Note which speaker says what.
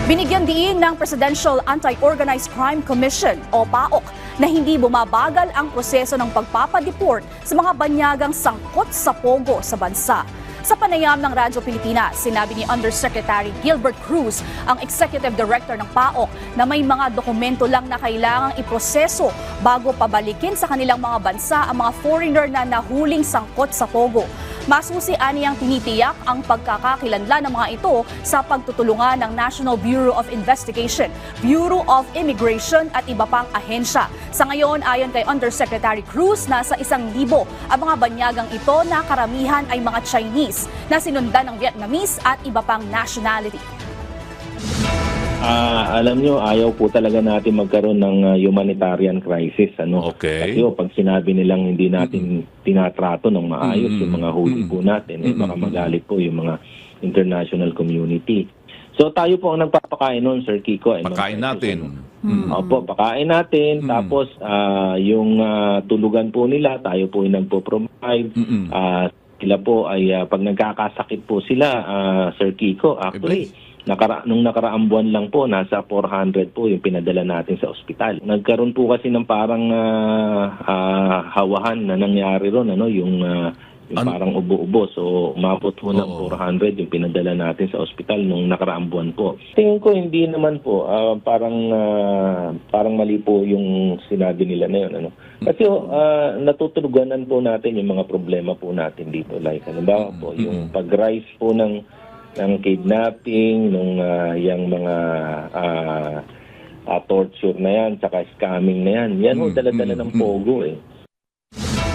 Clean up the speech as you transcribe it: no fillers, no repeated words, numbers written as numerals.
Speaker 1: Binigyan diin ng Presidential Anti-Organized Crime Commission o PAOK na hindi bumabagal ang proseso ng pagpapadeport sa mga banyagang sangkot sa pogo sa bansa. Sa panayam ng Radyo Pilipinas, sinabi ni Undersecretary Gilbert Cruz, ang Executive Director ng PAOK, na may mga dokumento lang na kailangang iproseso bago pabalikin sa kanilang mga bansa ang mga foreigner na nahuling sangkot sa pogo. Masusi aniyang tinitiyak ang pagkakakilanlan ng mga ito sa pagtutulungan ng National Bureau of Investigation, Bureau of Immigration at iba pang ahensya. Sa ngayon, ayon kay Undersecretary Cruz, nasa 1,000 ang mga banyagang ito na karamihan ay mga Chinese na sinundan ng Vietnamese at iba pang nationality.
Speaker 2: Alam nyo, ayaw po talaga natin magkaroon ng humanitarian crisis.
Speaker 3: Okay.
Speaker 2: Kasi pag sinabi nilang hindi natin tinatrato ng maayos yung mga huli po natin, baka magalit po yung mga international community. So tayo po ang nagpapakain nun, Sir Kiko.
Speaker 3: Pakain natin.
Speaker 2: Opo, pakain natin. Tapos yung tulugan po nila, tayo po yung nagpo-provide. Sila po ay pag nagkakasakit po sila, Sir Kiko, actually, nung nakaraang buwan lang po, nasa 400 po yung pinadala natin sa ospital. Nagkaroon po kasi ng parang hawahan na nangyari ron, yung parang ubo-ubo. So, umabot po ng 400 yung pinadala natin sa ospital nung nakaraang buwan po. Tingin ko hindi naman po, parang mali po yung sinabi nila na yun. Kasi natutuluganan po natin yung mga problema po natin dito. Like, halimbawa po, yung pag-rise po ng kidnapping, yung mga torture na yan, saka scamming na yan. Yan ho, dala-dala ng pogo eh.